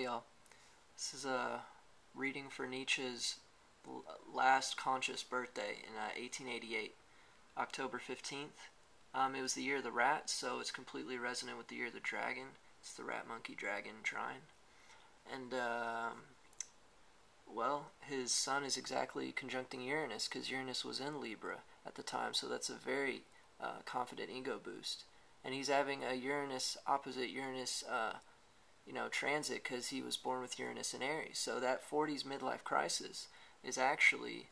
Hey y'all, this is a reading for Nietzsche's last conscious birthday in 1888, October 15th. It was the year of the rat, so it's completely resonant with the year of the dragon. It's the rat, monkey, dragon trine. And, well, his sun is exactly conjuncting Uranus, because Uranus was in Libra at the time, so that's a very confident ego boost. And he's having a Uranus opposite Uranus transit because he was born with Uranus in Aries. So that 40s midlife crisis is actually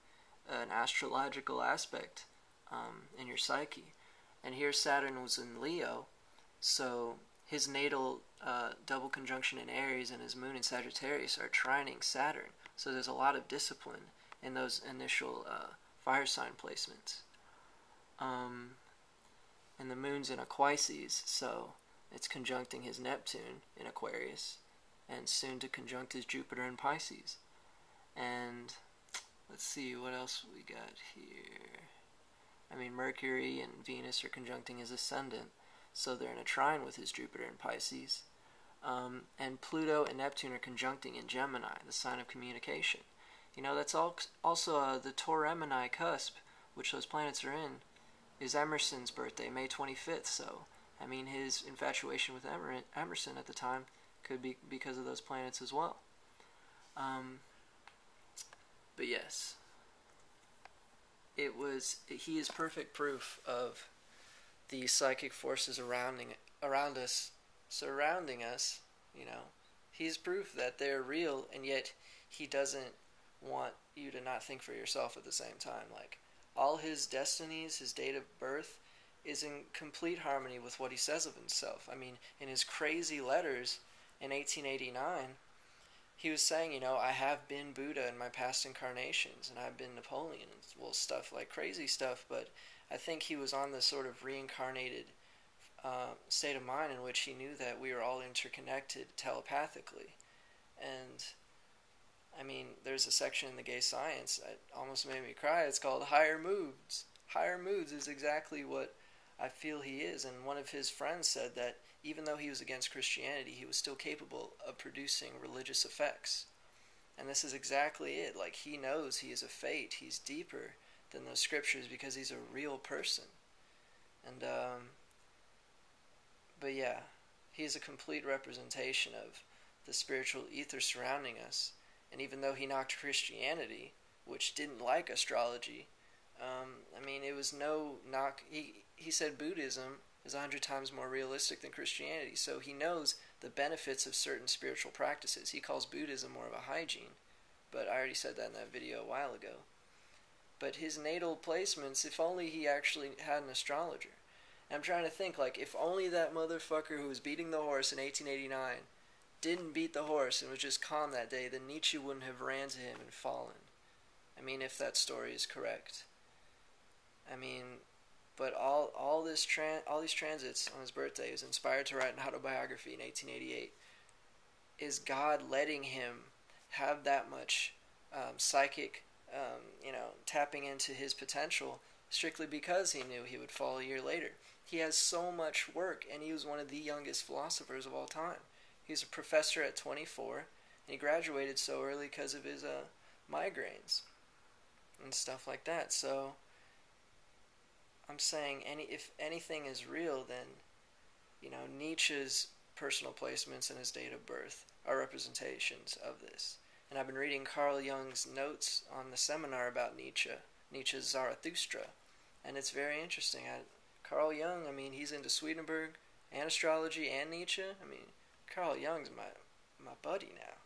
an astrological aspect in your psyche. And here Saturn was in Leo, so his natal double conjunction in Aries and his moon in Sagittarius are trining Saturn. So there's a lot of discipline in those initial fire sign placements. And the moon's in Aquarius, so it's conjuncting his Neptune in Aquarius, and soon to conjunct his Jupiter in Pisces. And let's see what else we got here. I mean, Mercury and Venus are conjuncting his ascendant, so they're in a trine with his Jupiter in Pisces. And Pluto and Neptune are conjuncting in Gemini, the sign of communication. You know, that's also the Taurus-Gemini cusp, which those planets are in, is Emerson's birthday, May 25th, so I mean, his infatuation with Emerson at the time could be because of those planets as well. But yes, he is perfect proof of the psychic forces surrounding us, you know. He's proof that they're real, and yet he doesn't want you to not think for yourself at the same time. Like, all his destinies, his date of birth, is in complete harmony with what he says of himself. I mean, in his crazy letters in 1889, he was saying, you know, I have been Buddha in my past incarnations, and I've been Napoleon, well, stuff like crazy stuff, but I think he was on this sort of reincarnated state of mind in which he knew that we were all interconnected telepathically. And I mean, there's a section in the gay science that almost made me cry. It's called Higher Moods. Higher Moods is exactly what I feel he is. And one of his friends said that even though he was against Christianity, he was still capable of producing religious effects. And this is exactly it. Like, he knows he is a fate. He's deeper than those scriptures because he's a real person. And, but yeah, he is a complete representation of the spiritual ether surrounding us. And even though he knocked Christianity, which didn't like astrology, I mean, it was no knock. He said Buddhism is 100 times more realistic than Christianity, so he knows the benefits of certain spiritual practices. He calls Buddhism more of a hygiene, but I already said that in that video a while ago. But his natal placements, if only he actually had an astrologer. And I'm trying to think, like, if only that motherfucker who was beating the horse in 1889 didn't beat the horse and was just calm that day, then Nietzsche wouldn't have ran to him and fallen. I mean, if that story is correct. I mean, but all these transits on his birthday, he was inspired to write an autobiography in 1888. Is God letting him have that much psychic, tapping into his potential strictly because he knew he would fall a year later? He has so much work, and he was one of the youngest philosophers of all time. He was a professor at 24, and he graduated so early because of his migraines and stuff like that. So I'm saying if anything is real, then, you know, Nietzsche's personal placements and his date of birth are representations of this. And I've been reading Carl Jung's notes on the seminar about Nietzsche's Zarathustra, and it's very interesting. Carl Jung, I mean, he's into Swedenborg and astrology and Nietzsche. I mean, Carl Jung's my buddy now.